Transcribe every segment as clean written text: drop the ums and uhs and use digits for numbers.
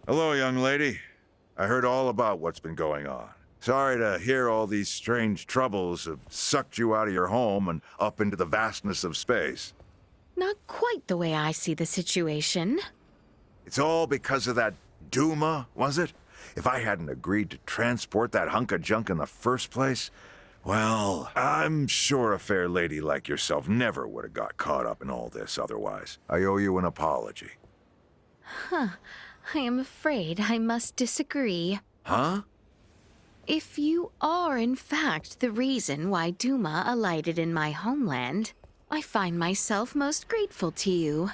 Hello, young lady. I heard all about what's been going on. Sorry to hear all these strange troubles have sucked you out of your home and up into the vastness of space. Not quite the way I see the situation. It's all because of that Duma, was it? If I hadn't agreed to transport that hunk of junk in the first place, well, I'm sure a fair lady like yourself never would have got caught up in all this otherwise. I owe you an apology. Huh. I am afraid I must disagree. Huh? If you are, in fact, the reason why Duma alighted in my homeland, I find myself most grateful to you.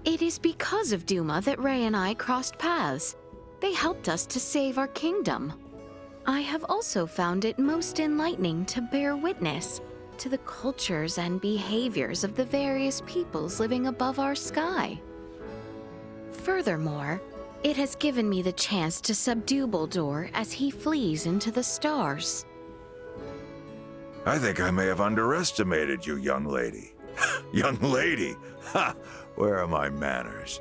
It is because of Duma that Ray and I crossed paths. They helped us to save our kingdom. I have also found it most enlightening to bear witness to the cultures and behaviors of the various peoples living above our sky. Furthermore, it has given me the chance to subdue Baldur as he flees into the stars. I think I may have underestimated you, young lady. Young lady? Ha! Where are my manners?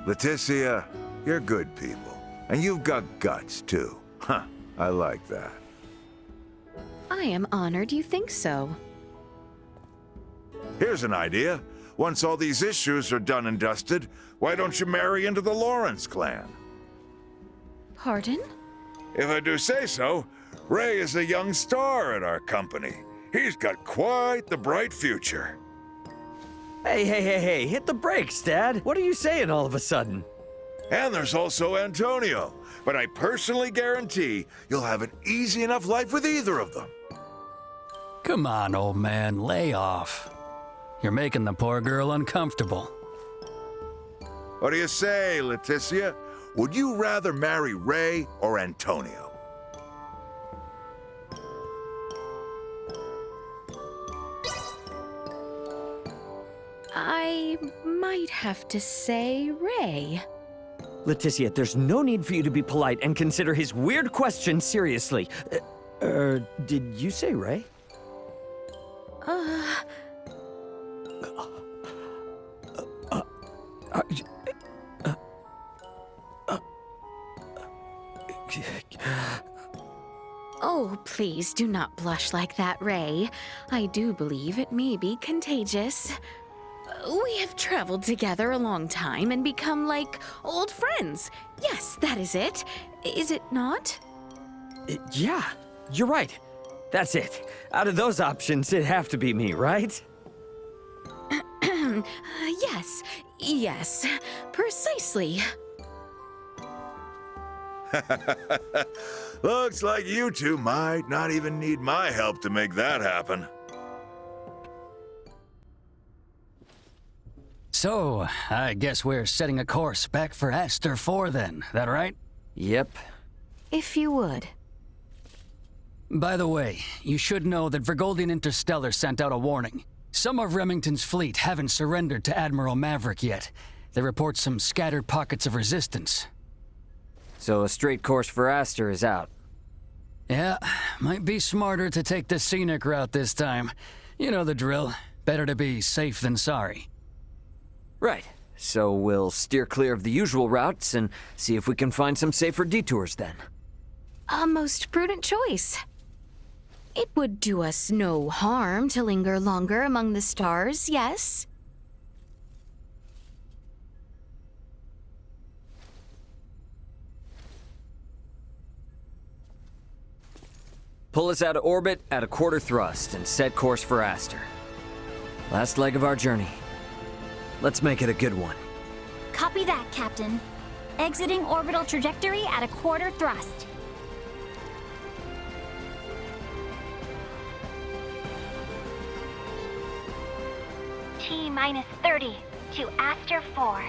Laeticia, you're good people. And you've got guts, too. Huh, I like that. I am honored you think so. Here's an idea. Once all these issues are done and dusted, why don't you marry into the Lawrence clan? Pardon? If I do say so, Ray is a young star at our company. He's got quite the bright future. Hey, hit the brakes, Dad. What are you saying all of a sudden? And there's also Antonio, but I personally guarantee you'll have an easy enough life with either of them. Come on, old man, lay off. You're making the poor girl uncomfortable. What do you say, Laeticia? Would you rather marry Ray or Antonio? I might have to say Ray. Laeticia, there's no need for you to be polite and consider his weird question seriously. Did you say Ray? Oh, please do not blush like that, Ray. I do believe it may be contagious. We have traveled together a long time and become like old friends. Yes, that is it. Is it not? Yeah, you're right. That's it. Out of those options, it'd have to be me, right? Yes, precisely. Looks like you two might not even need my help to make that happen. So, I guess we're setting a course back for Aster 4 then, that right? Yep. If you would. By the way, you should know that Vergoldian Interstellar sent out a warning. Some of Remington's fleet haven't surrendered to Admiral Maverick yet. They report some scattered pockets of resistance. So a straight course for Aster is out. Yeah, might be smarter to take the scenic route this time. You know the drill. Better to be safe than sorry. Right. So we'll steer clear of the usual routes and see if we can find some safer detours then. A most prudent choice. It would do us no harm to linger longer among the stars, yes? Pull us out of orbit at a quarter thrust and set course for Aster. Last leg of our journey. Let's make it a good one. Copy that, Captain. Exiting orbital trajectory at a quarter thrust. T-minus 30 to Aster 4.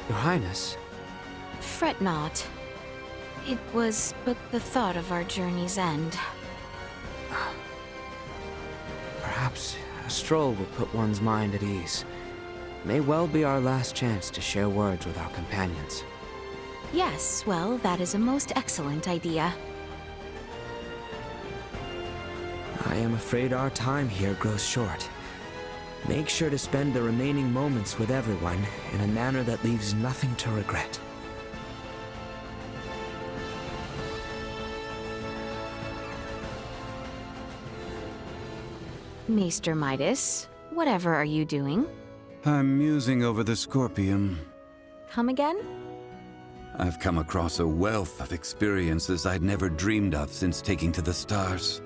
Your Highness. Fret not. It was but the thought of our journey's end. Perhaps a stroll will put one's mind at ease. May well be our last chance to share words with our companions. Yes, well, that is a most excellent idea. I am afraid our time here grows short. Make sure to spend the remaining moments with everyone in a manner that leaves nothing to regret. Maester Midas, whatever are you doing? I'm musing over the Scorpium. Come again? I've come across a wealth of experiences I'd never dreamed of since taking to the stars.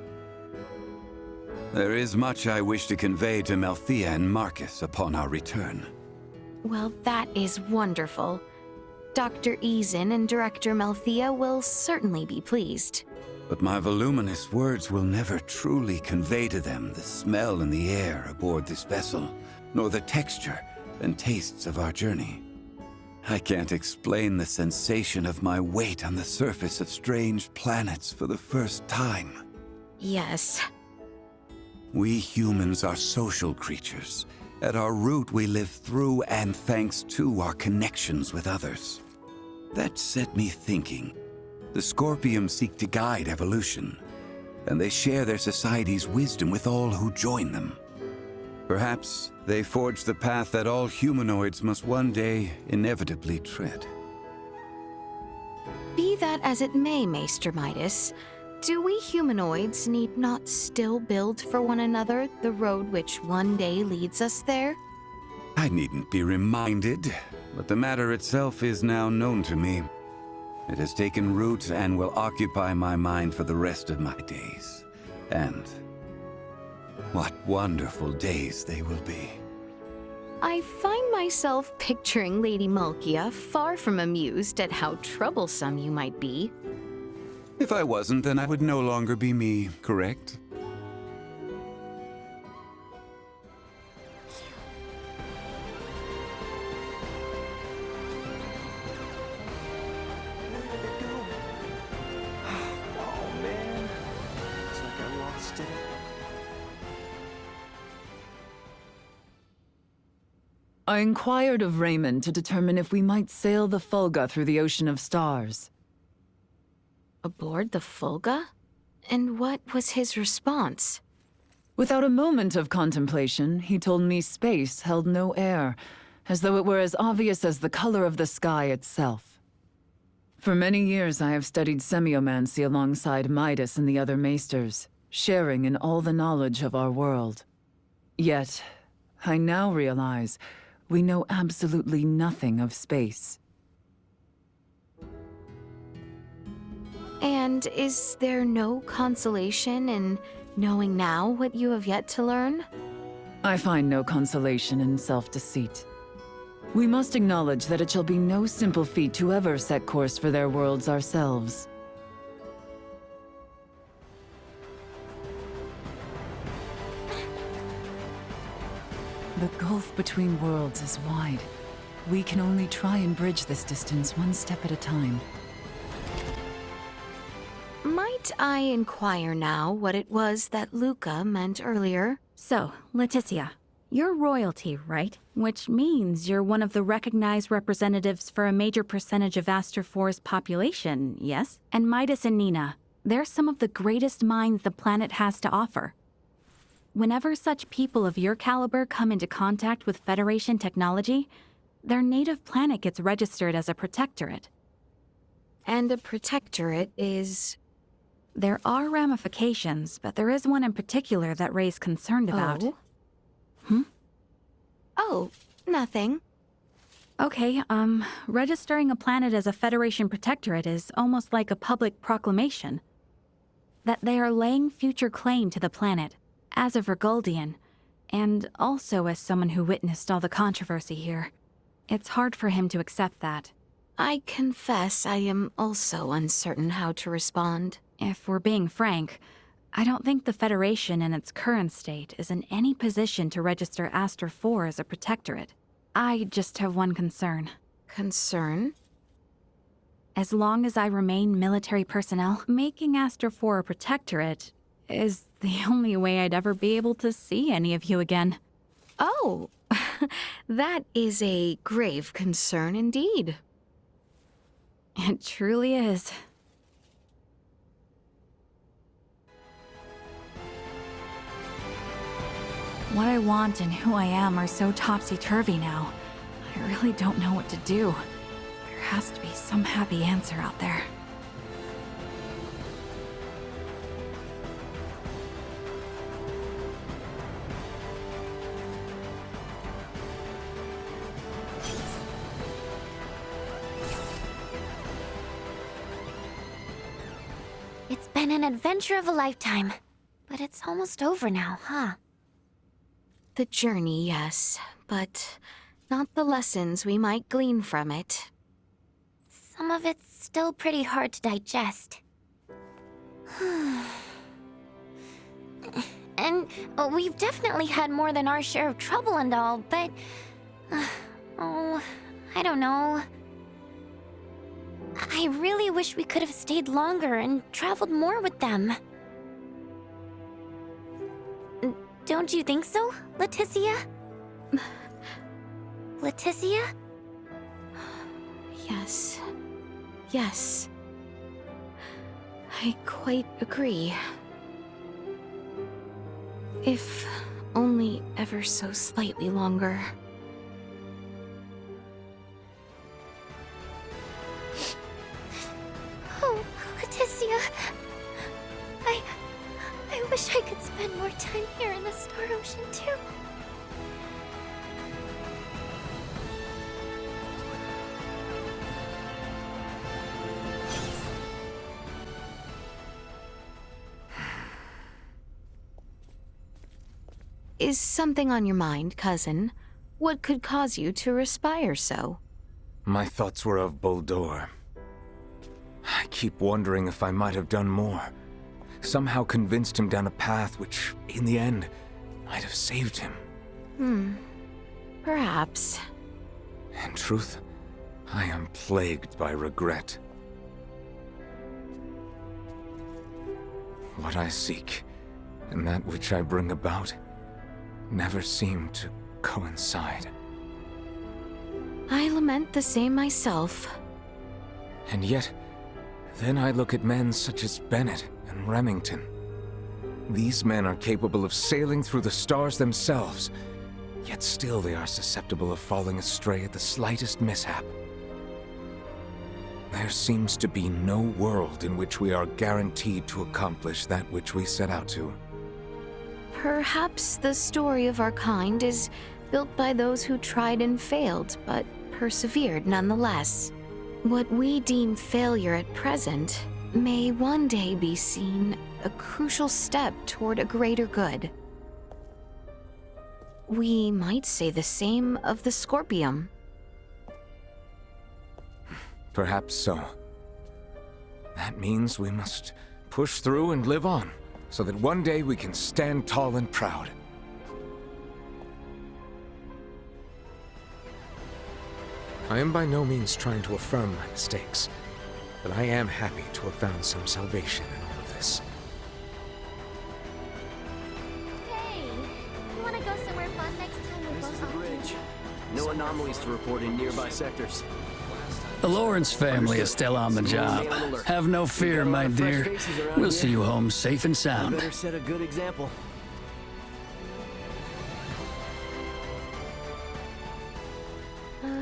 There is much I wish to convey to Malthea and Marcus upon our return. Well, that is wonderful. Dr. Eason and Director Malthea will certainly be pleased. But my voluminous words will never truly convey to them the smell in the air aboard this vessel, nor the texture and tastes of our journey. I can't explain the sensation of my weight on the surface of strange planets for the first time. Yes. We humans are social creatures. At our root, we live through and thanks to our connections with others. That set me thinking. The Scorpium seek to guide evolution, and they share their society's wisdom with all who join them. Perhaps they forge the path that all humanoids must one day inevitably tread. Be that as it may, Maester Midas, do we humanoids need not still build for one another the road which one day leads us there? I needn't be reminded, but the matter itself is now known to me. It has taken root and will occupy my mind for the rest of my days. And what wonderful days they will be. I find myself picturing Lady Malkia far from amused at how troublesome you might be. If I wasn't, then I would no longer be me, correct? I inquired of Raymond to determine if we might sail the Fulga through the Ocean of Stars. Aboard the Fulga? And what was his response? Without a moment of contemplation, he told me space held no air, as though it were as obvious as the color of the sky itself. For many years I have studied semiomancy alongside Midas and the other maesters, sharing in all the knowledge of our world. Yet, I now realize we know absolutely nothing of space. And is there no consolation in knowing now what you have yet to learn? I find no consolation in self-deceit. We must acknowledge that it shall be no simple feat to ever set course for their worlds ourselves. The gulf between worlds is wide. We can only try and bridge this distance one step at a time. Might I inquire now what it was that Luca meant earlier? So, Laeticia, you're royalty, right? Which means you're one of the recognized representatives for a major percentage of Aster 4's population, yes? And Midas and Nina, they're some of the greatest minds the planet has to offer. Whenever such people of your caliber come into contact with Federation technology, their native planet gets registered as a protectorate. And a protectorate is... There are ramifications, but there is one in particular that Ray's concerned about. Oh? Oh, nothing. Okay, registering a planet as a Federation protectorate is almost like a public proclamation. That they are laying future claim to the planet, as a Virgoldian, and also as someone who witnessed all the controversy here. It's hard for him to accept that. I confess I am also uncertain how to respond. If we're being frank, I don't think the Federation in its current state is in any position to register Aster 4 as a protectorate. I just have one concern. Concern? As long as I remain military personnel, making Aster 4 a protectorate is the only way I'd ever be able to see any of you again. Oh, that is a grave concern indeed. It truly is. What I want and who I am are so topsy-turvy now. I really don't know what to do. There has to be some happy answer out there. It's been an adventure of a lifetime. But it's almost over now, huh? The journey, yes, but not the lessons we might glean from it. Some of it's still pretty hard to digest. And we've definitely had more than our share of trouble and all, but... oh, I don't know. I really wish we could have stayed longer and traveled more with them. Don't you think so, Laeticia? Laeticia? Yes. Yes. I quite agree. If only ever so slightly longer. Oh, Laeticia. I wish I could spend more time here in the Star Ocean, too. Is something on your mind, cousin? What could cause you to respire so? My thoughts were of Boldor. I keep wondering if I might have done more. Somehow convinced him down a path which, in the end, might have saved him. Perhaps. In truth, I am plagued by regret. What I seek, and that which I bring about, never seem to coincide. I lament the same myself. And yet, then I look at men such as Bennett and Remington. These men are capable of sailing through the stars themselves, yet still they are susceptible of falling astray at the slightest mishap. There seems to be no world in which we are guaranteed to accomplish that which we set out to. Perhaps the story of our kind is built by those who tried and failed, but persevered nonetheless. What we deem failure at present may one day be seen a crucial step toward a greater good. We might say the same of the Scorpium. Perhaps so. That means we must push through and live on, so that one day we can stand tall and proud. I am by no means trying to affirm my mistakes, but I am happy to have found some salvation in all of this. Hey, you want to go somewhere fun next time we This both is the off bridge. duty? No anomalies to report in nearby sectors. The Lawrence family is still on the job. Have no fear, my dear. We'll see you home safe and You sound. better set a good example.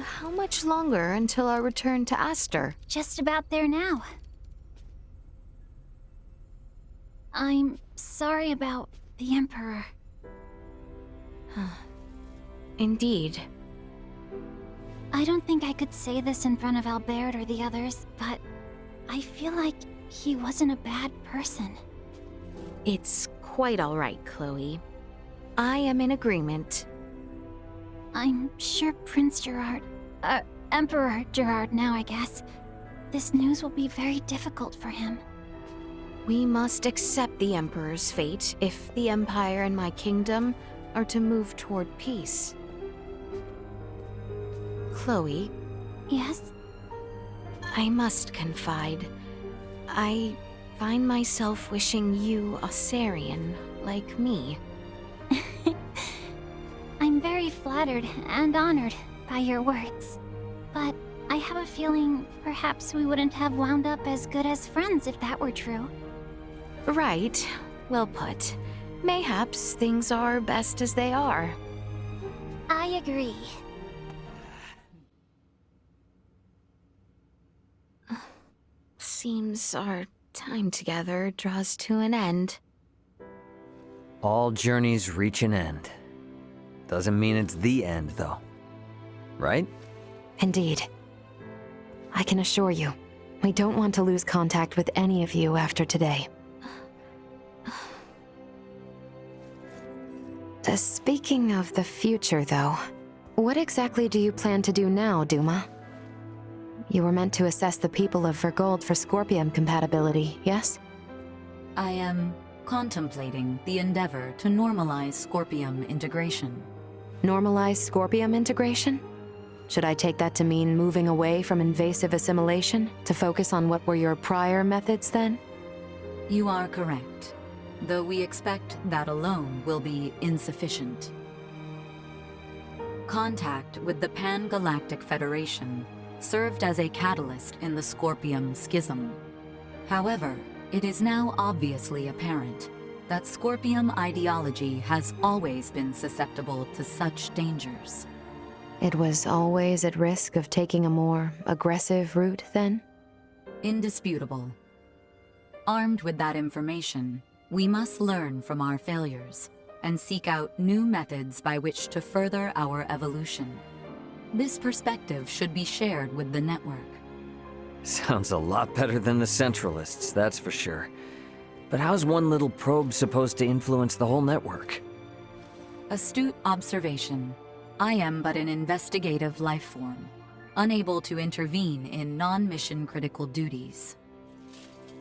How much longer until our return to Aster? Just about there now. I'm sorry about the Emperor. Indeed. I don't think I could say this in front of Albert or the others, but I feel like he wasn't a bad person. It's quite all right, Chloe. I am in agreement. I'm sure Prince Gerard, Emperor Gerard now, I guess. This news will be very difficult for him. We must accept the Emperor's fate if the Empire and my kingdom are to move toward peace. Chloe, Yes? I must confide. I find myself wishing you a Sarian like me. I'm very flattered and honored by your words. But I have a feeling perhaps we wouldn't have wound up as good as friends if that were true. Right. Well put. mayhaps things are best as they are. I agree. Seems our time together draws to an end. All journeys reach an end. Doesn't mean it's the end, though. Right? Indeed. I can assure you, we don't want to lose contact with any of you after today. Speaking of the future, though, what exactly do you plan to do now, Duma? You were meant to assess the people of Vergold for Scorpium compatibility, yes? I am contemplating the endeavor to normalize Scorpium integration. Normalize Scorpium integration? Should I take that to mean moving away from invasive assimilation to focus on what were your prior methods then? You are correct, though we expect that alone will be insufficient. Contact with the Pan-Galactic Federation served as a catalyst in the Scorpium schism. However, it is now obviously apparent that Scorpium ideology has always been susceptible to such dangers. It was always at risk of taking a more aggressive route, then? Indisputable. Armed with that information, we must learn from our failures and seek out new methods by which to further our evolution. This perspective should be shared with the network. Sounds a lot better than the Centralists, that's for sure. But how's one little probe supposed to influence the whole network? Astute observation. I am but an investigative life form, unable to intervene in non-mission critical duties.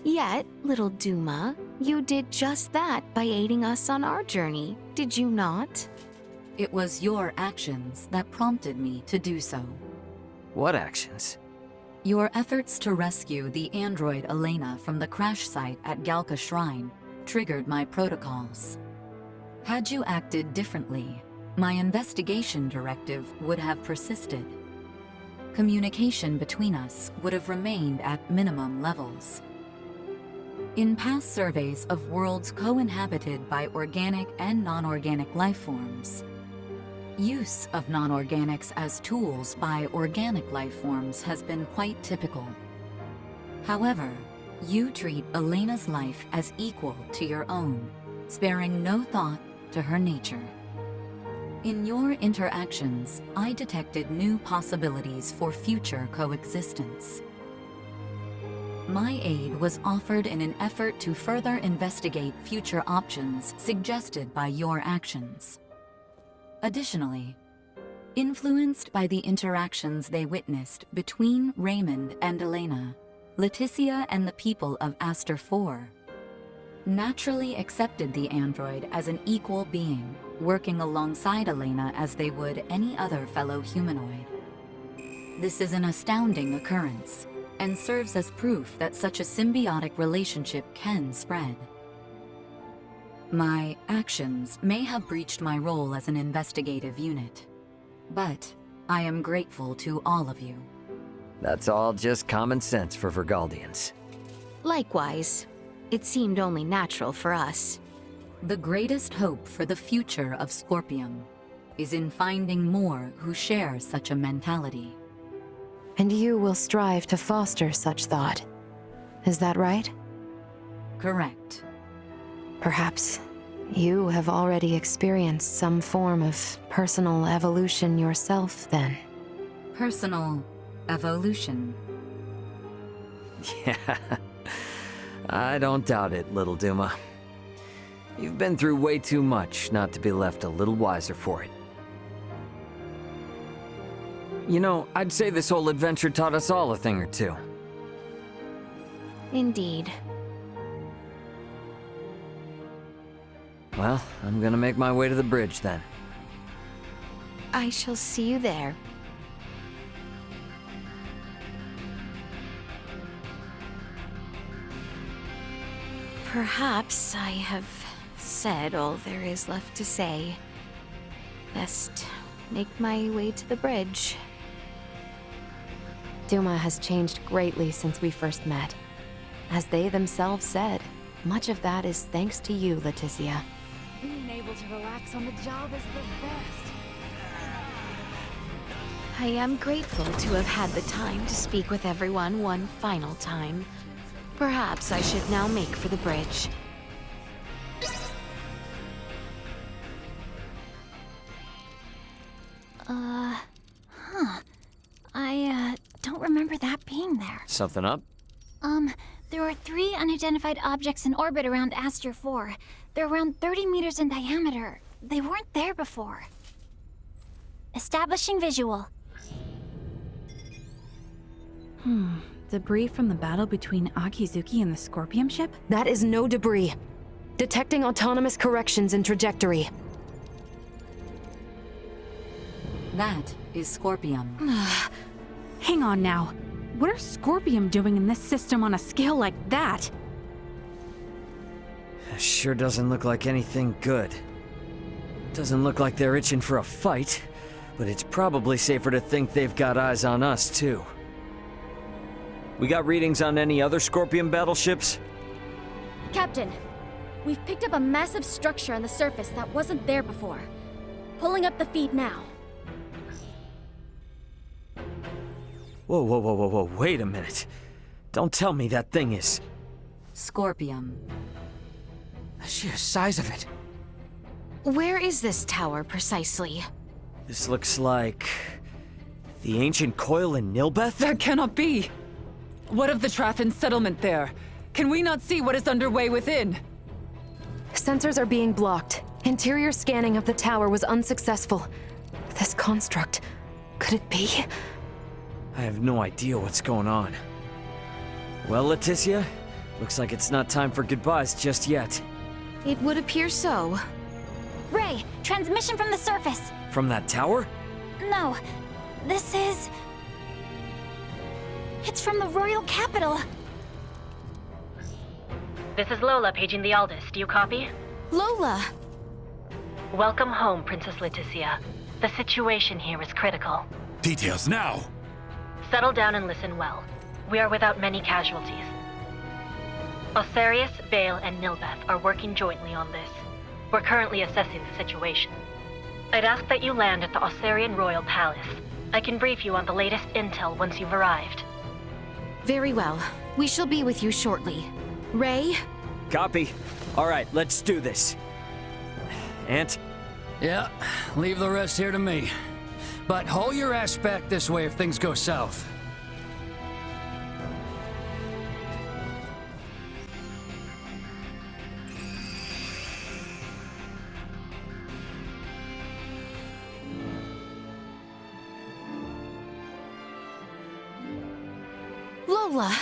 Yet, little Duma, you did just that by aiding us on our journey, did you not? It was your actions that prompted me to do so. What actions? Your efforts to rescue the android Elena from the crash site at Galka Shrine triggered my protocols. Had you acted differently, my investigation directive would have persisted. Communication between us would have remained at minimum levels. In past surveys of worlds co-inhabited by organic and non-organic life forms, use of non-organics as tools by organic life forms has been quite typical. However, you treat Elena's life as equal to your own, sparing no thought to her nature. In your interactions, I detected new possibilities for future coexistence. My aid was offered in an effort to further investigate future options suggested by your actions. Additionally, influenced by the interactions they witnessed between Raymond and Elena, Laeticia and the people of Aster 4 naturally accepted the android as an equal being, working alongside Elena as they would any other fellow humanoid. This is an astounding occurrence, and serves as proof that such a symbiotic relationship can spread. My actions may have breached my role as an investigative unit, but I am grateful to all of you. That's all just common sense for Vergaldians. Likewise, it seemed only natural for us. The greatest hope for the future of Scorpium is in finding more who share such a mentality. And you will strive to foster such thought. Is that right? Correct. Perhaps you have already experienced some form of personal evolution yourself, then. Personal evolution. Yeah, I don't doubt it, little Duma. You've been through way too much not to be left a little wiser for it. You know, I'd say this whole adventure taught us all a thing or two. Indeed. Well, I'm gonna make my way to the bridge then. I shall see you there. Perhaps I have said all there is left to say. Best make my way to the bridge. Duma has changed greatly since we first met. As they themselves said, much of that is thanks to you, Laeticia. Being able to relax on the job is the best. I am grateful to have had the time to speak with everyone one final time. Perhaps I should now make for the bridge. I don't remember that being there. Something up? There are 3 unidentified objects in orbit around Aster 4. They're around 30 meters in diameter. They weren't there before. Establishing visual. Debris from the battle between Akizuki and the Scorpion ship? That is no debris. Detecting autonomous corrections in trajectory. That is Scorpium. Hang on now. What are Scorpion doing in this system on a scale like that? Sure doesn't look like anything good. Doesn't look like they're itching for a fight, but it's probably safer to think they've got eyes on us, too. We got readings on any other Scorpion battleships? Captain, we've picked up a massive structure on the surface that wasn't there before. Pulling up the feed now. Whoa, wait a minute. Don't tell me that thing is... Scorpium. The sheer size of it. Where is this tower precisely? This looks like... the ancient coil in Nilbeth? That cannot be! What of the Trathan settlement there? Can we not see what is underway within? Sensors are being blocked. Interior scanning of the tower was unsuccessful. This construct, could it be? I have no idea what's going on. Well, Laeticia, looks like it's not time for goodbyes just yet. It would appear so. Ray, transmission from the surface. From that tower? No, this is... It's from the royal capital. This is Lola paging the Aldous. Do you copy? Lola! Welcome home, Princess Laeticia. The situation here is critical. Details now! Settle down and listen well. We are without many casualties. Osarius, Vale, and Nilbeth are working jointly on this. We're currently assessing the situation. I'd ask that you land at the Osarian Royal Palace. I can brief you on the latest intel once you've arrived. Very well. We shall be with you shortly. Ray? Copy. All right, let's do this. Ant? Yeah, leave the rest here to me. But haul your ass back this way if things go south. Lola!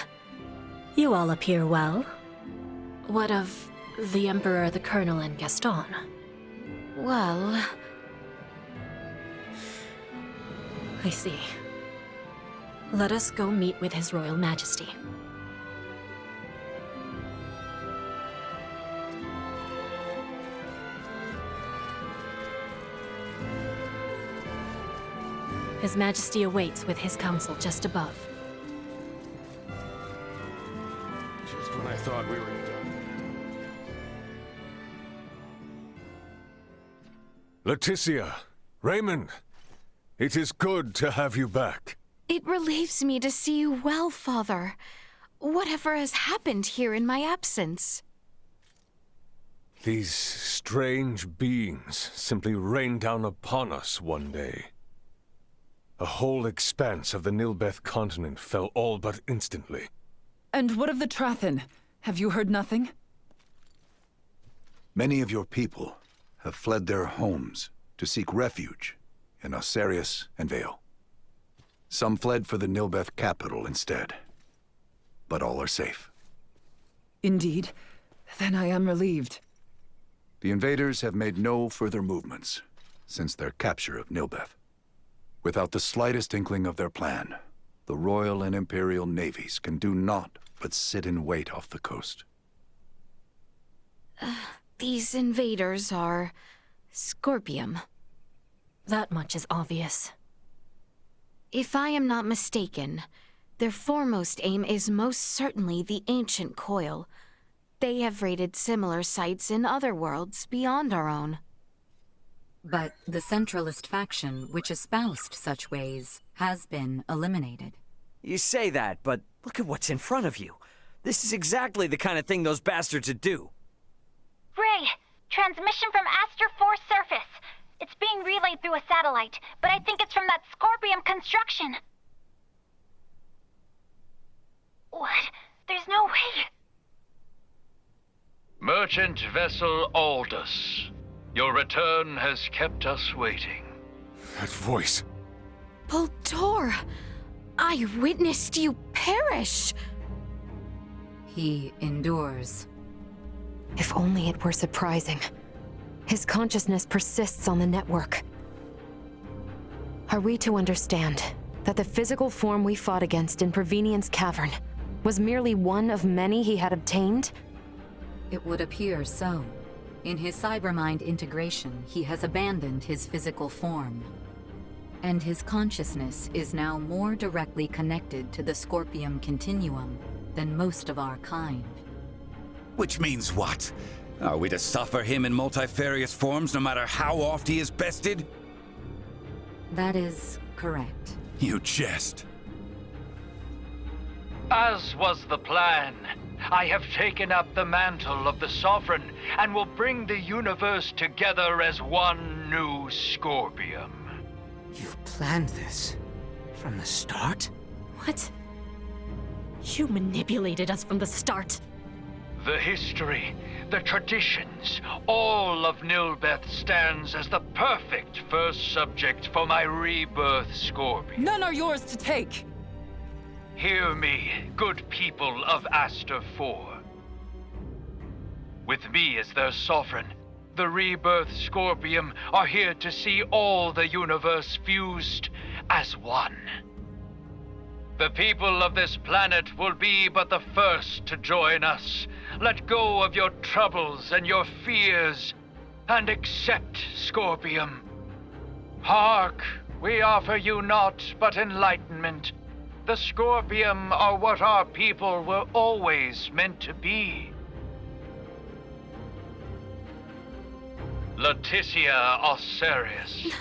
You all appear well. What of the Emperor, the Colonel, and Gaston? Well... I see. Let us go meet with His Royal Majesty. His Majesty awaits with his council just above. Just when I thought we were done. Laeticia, Raymond, it is good to have you back. It relieves me to see you well, Father. Whatever has happened here in my absence? These strange beings simply rained down upon us one day. A whole expanse of the Nilbeth continent fell all but instantly. And what of the Trathan? Have you heard nothing? Many of your people have fled their homes to seek refuge in Osarius and Vale. Some fled for the Nilbeth capital instead, but all are safe. Indeed. Then I am relieved. The invaders have made no further movements since their capture of Nilbeth. Without the slightest inkling of their plan, the Royal and Imperial navies can do naught but sit in wait off the coast. These invaders are... Scorpium. That much is obvious. If I am not mistaken, their foremost aim is most certainly the ancient coil. They have raided similar sites in other worlds beyond our own. But the Centralist faction, which espoused such ways, has been eliminated. You say that, but look at what's in front of you. This is exactly the kind of thing those bastards would do. Ray, transmission from Aster 4 surface. It's being relayed through a satellite, but I think it's from that Scorpium construction. What? There's no way. Merchant vessel Aldous. Your return has kept us waiting. That voice. Voltor! I witnessed you perish! He endures. If only it were surprising. His consciousness persists on the network. Are we to understand that the physical form we fought against in Provenient's cavern was merely one of many he had obtained? It would appear so. In his cybermind integration, he has abandoned his physical form. And his consciousness is now more directly connected to the Scorpium continuum than most of our kind. Which means what? Are we to suffer him in multifarious forms no matter how oft he is bested? That is correct. You jest. As was the plan, I have taken up the mantle of the Sovereign and will bring the universe together as one new Scorpium. You've planned this from the start? What? You manipulated us from the start. The history, the traditions, all of Nilbeth stands as the perfect first subject for my rebirth Scorpion. None are yours to take! Hear me, good people of Aster 4. With me as their sovereign, the rebirth Scorpium are here to see all the universe fused as one. The people of this planet will be but the first to join us. Let go of your troubles and your fears, and accept Scorpium. Hark, we offer you naught but enlightenment. The Scorpium are what our people were always meant to be. Laeticia Osirius.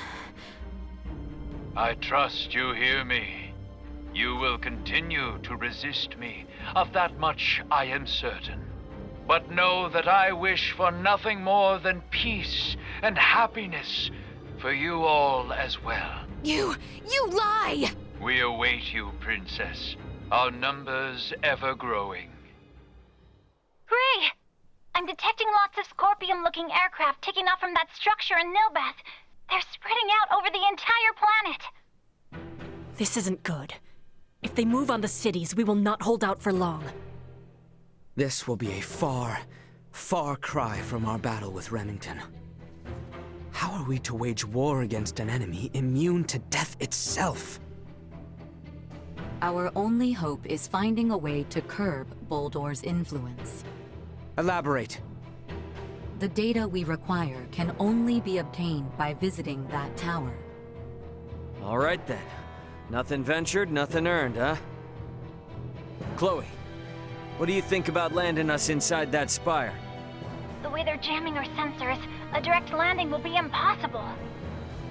I trust you hear me. You will continue to resist me. Of that much I am certain. But know that I wish for nothing more than peace and happiness for you all as well. You lie! We await you, Princess. Our numbers ever growing. Ray! I'm detecting lots of Scorpium-looking aircraft taking off from that structure in Nilbeth. They're spreading out over the entire planet. This isn't good. If they move on the cities, we will not hold out for long. This will be a far, far cry from our battle with Remington. How are we to wage war against an enemy immune to death itself? Our only hope is finding a way to curb Boldor's influence. Elaborate. The data we require can only be obtained by visiting that tower. All right then. Nothing ventured, nothing earned, huh? Chloe, what do you think about landing us inside that spire? The way they're jamming our sensors, a direct landing will be impossible.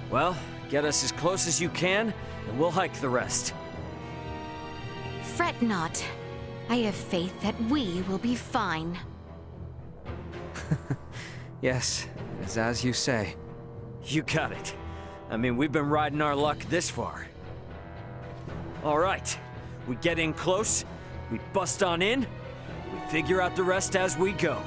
Well, get us as close as you can, and we'll hike the rest. Fret not. I have faith that we will be fine. Yes, it's as you say. You got it. I mean, we've been riding our luck this far. All right, we get in close, we bust on in, we figure out the rest as we go.